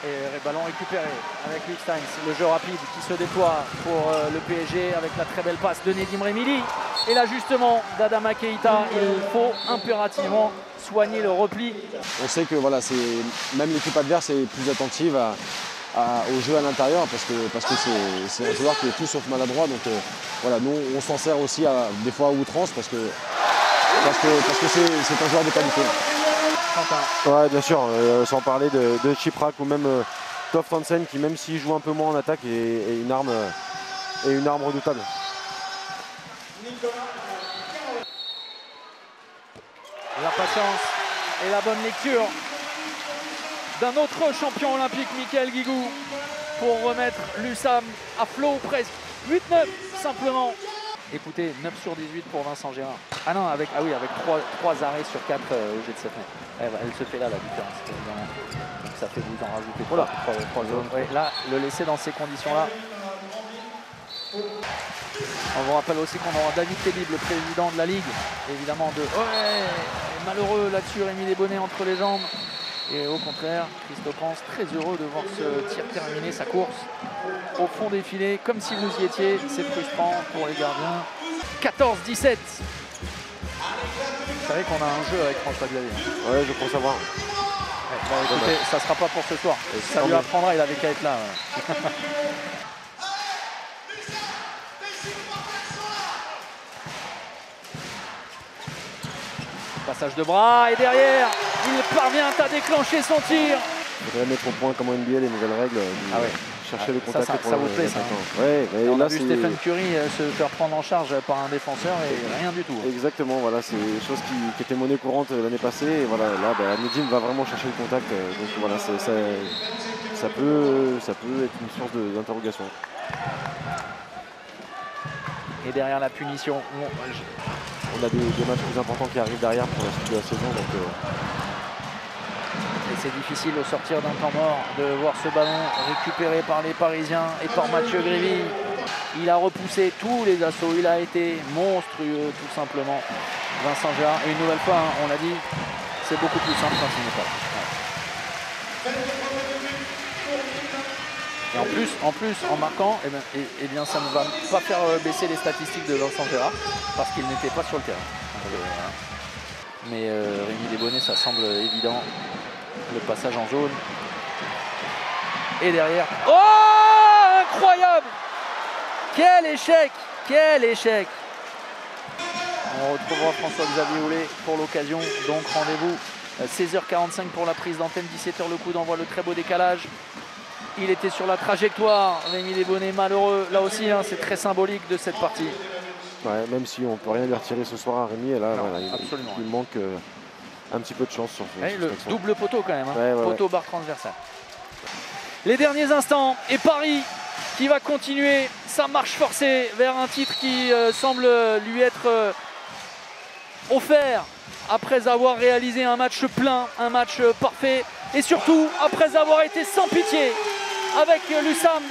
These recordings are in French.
Et ballon récupéré avec Luc Steins, le jeu rapide qui se déploie pour le PSG avec la très belle passe de Nedim Remili. Et l'ajustement d'Adama Keita, il faut impérativement soigner le repli. On sait que voilà, même l'équipe adverse est plus attentive au jeu à l'intérieur parce que c'est un joueur qui est tout sauf maladroit. Donc voilà, nous on s'en sert aussi des fois à outrance parce que c'est un joueur de qualité. Ouais, bien sûr, sans parler de Chiprak ou même Toft Hansen qui, même s'il joue un peu moins en attaque, est une arme redoutable. La patience et la bonne lecture d'un autre champion olympique, Michael Guigou, pour remettre l'USAM à flot presque. 8-9 simplement. Écoutez, 9 sur 18 pour Vincent Gérard. Ah non, avec 3 arrêts sur 4 au jet de 7 mètres. Elle se fait là la différence, évidemment. Donc ça fait vous en rajouter 3 zones. Ouais, là, le laisser dans ces conditions-là. On vous rappelle aussi qu'on aura David Tébib, le président de la Ligue, évidemment malheureux là-dessus, Rémi Desbonnets entre les jambes. Et au contraire, Christophe Hans, très heureux de voir ce tir terminer sa course au fond des filets, comme si vous y étiez. C'est frustrant pour les gardiens. 14-17. Vous savez qu'on a un jeu avec François Xavier. Ouais, je crois savoir. Écoutez, ça ne sera pas pour ce soir. Ça lui apprendra, il avait qu'à être là. Passage de bras et derrière, il parvient à déclencher son tir. Il faudrait mettre au point comme en NBA les nouvelles règles. Chercher le contact pour ça vous plaît ça. Ouais, mais on là, a vu Stephen Curry se faire prendre en charge par un défenseur et rien du tout. Exactement, voilà, c'est des choses qui étaient monnaie courante l'année passée. Et voilà, là, Nedim va vraiment chercher le contact. Donc voilà, ça peut être une source d'interrogation. Et derrière la punition, on a des matchs plus importants qui arrivent derrière pour la suite de la saison. Donc, et c'est difficile au sortir d'un temps mort de voir ce ballon récupéré par les Parisiens et par Mathieu Grévy. Il a repoussé tous les assauts, il a été monstrueux tout simplement. Vincent Gérard, et une nouvelle fois, on l'a dit, c'est beaucoup plus simple quand il n'est pas là. Et en plus, en marquant, eh bien, ça ne va pas faire baisser les statistiques de Vincent Gérard parce qu'il n'était pas sur le terrain. Mais Rémi Desbonnets, ça semble évident. Le passage en zone. Et derrière. Oh, incroyable! Quel échec! Quel échec! On retrouvera François-Xavier Houlet pour l'occasion. Donc rendez-vous 16h45 pour la prise d'antenne, 17h le coup d'envoi, le très beau décalage. Il était sur la trajectoire, Rémi Desbonnets, malheureux. Là aussi, c'est très symbolique de cette partie. Ouais, même si on ne peut rien lui retirer ce soir à Rémi, et là, non, voilà, il manque un petit peu de chance sur le double poteau quand même, poteau barre transversale. Les derniers instants, et Paris qui va continuer sa marche forcée vers un titre qui semble lui être offert après avoir réalisé un match plein, un match parfait, et surtout après avoir été sans pitié avec l'USAM.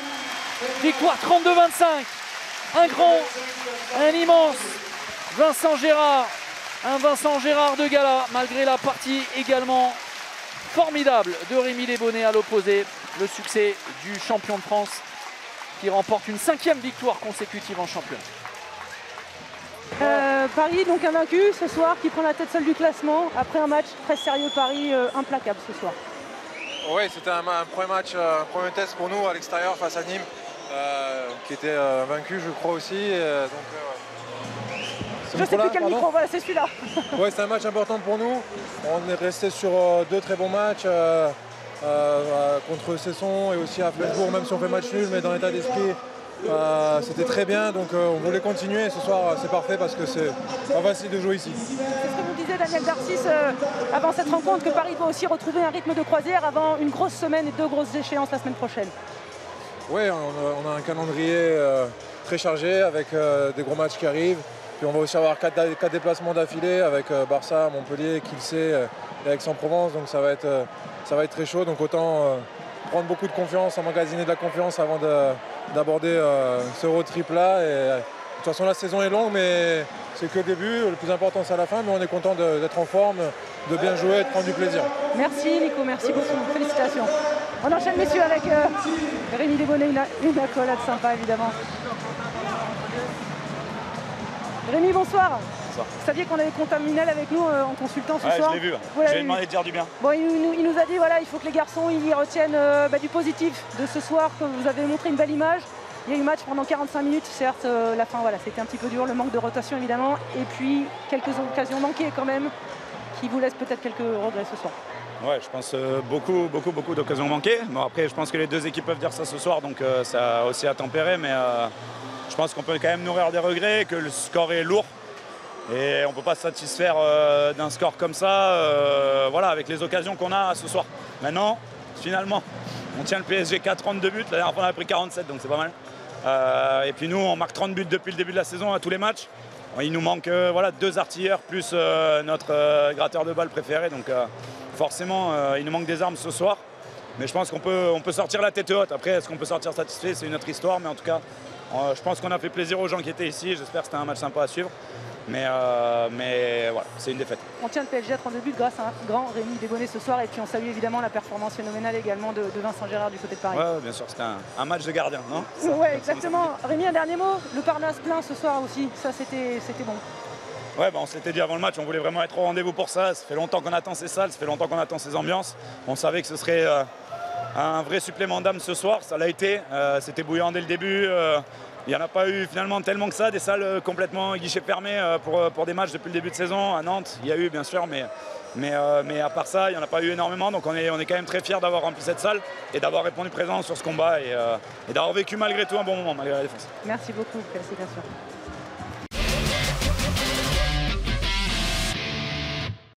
Victoire 32-25, un immense Vincent Gérard, un Vincent Gérard de gala, malgré la partie également formidable de Rémi Desbonnets à l'opposé. Le succès du champion de France qui remporte une 5e victoire consécutive en championnat. Paris donc invaincu ce soir, qui prend la tête seule du classement après un match très sérieux. Paris implacable ce soir. Oui, c'était un premier match, un premier test pour nous à l'extérieur face à Nîmes, qui était vaincu je crois aussi. Je ne sais plus quel micro, voilà, c'est celui-là. Oui, c'est un match important pour nous. On est resté sur 2 très bons matchs contre Cesson et aussi à Flensbourg, même si on fait match nul, mais dans l'état d'esprit, c'était très bien. Donc on voulait continuer. Ce soir, c'est parfait parce que c'est pas facile de jouer ici. C'est ce que vous disiez, Daniel Darcis, avant cette rencontre, que Paris doit aussi retrouver un rythme de croisière avant une grosse semaine et 2 grosses échéances la semaine prochaine. Oui, on a un calendrier très chargé avec des gros matchs qui arrivent. Puis on va aussi avoir 4 déplacements d'affilée avec Barça, Montpellier, Kielce et Aix-en-Provence. Donc ça va être très chaud. Donc autant prendre beaucoup de confiance, emmagasiner de la confiance avant d'aborder ce road trip là. Et, de toute façon la saison est longue, mais c'est que le début. Le plus important c'est à la fin. Mais on est content d'être en forme, de bien jouer et de prendre du plaisir. Merci Nico, merci beaucoup. Félicitations. On enchaîne, messieurs, avec Rémi Desbonnets, une accolade sympa, évidemment. Rémi, bonsoir. Vous saviez qu'on avait Contaminel avec nous en consultant ce soir. Je l'ai vu. Voilà, je lui ai demandé de dire du bien. Bon, il nous a dit voilà, il faut que les garçons ils retiennent du positif de ce soir, que vous avez montré une belle image. Il y a eu match pendant 45 minutes, certes, la fin, voilà, c'était un petit peu dur, le manque de rotation évidemment, et puis quelques occasions manquées quand même, qui vous laissent peut-être quelques regrets ce soir. Ouais, je pense beaucoup d'occasions manquées. Bon, après, je pense que les deux équipes peuvent dire ça ce soir, donc ça a aussi à tempérer, mais je pense qu'on peut quand même nourrir des regrets, que le score est lourd. Et on ne peut pas se satisfaire d'un score comme ça, voilà, avec les occasions qu'on a ce soir. Maintenant, finalement, on tient le PSG qu'à 32 buts. La dernière fois, on a pris 47, donc c'est pas mal. Et puis nous, on marque 30 buts depuis le début de la saison à tous les matchs. Il nous manque voilà, 2 artilleurs plus notre gratteur de balles préféré. Donc forcément, il nous manque des armes ce soir. Mais je pense qu'on peut sortir la tête haute. Après, est-ce qu'on peut sortir satisfait? C'est une autre histoire. Mais en tout cas, je pense qu'on a fait plaisir aux gens qui étaient ici. J'espère que c'était un match sympa à suivre. Mais voilà, c'est une défaite. On tient le PSG à 32 buts grâce à un grand Rémi Desbonnets ce soir. Et puis on salue évidemment la performance phénoménale également de Vincent Gérard du côté de Paris. Ouais, bien sûr, c'était un match de gardien, non? Oui, exactement. Rémi, un dernier mot. Le Parnasse plein ce soir aussi. Ça, c'était bon. Ouais, on s'était dit avant le match, on voulait vraiment être au rendez-vous pour ça. Ça fait longtemps qu'on attend ces salles, ça fait longtemps qu'on attend ces ambiances. On savait que ce serait un vrai supplément d'âme ce soir. Ça l'a été. C'était bouillant dès le début. Il n'y en a pas eu finalement tellement que ça, des salles complètement guichets fermés pour des matchs depuis le début de saison. À Nantes, il y a eu bien sûr, mais à part ça, il n'y en a pas eu énormément. Donc on est quand même très fiers d'avoir rempli cette salle et d'avoir répondu présent sur ce combat et d'avoir vécu malgré tout un bon moment, malgré la défense. Merci beaucoup, félicitations.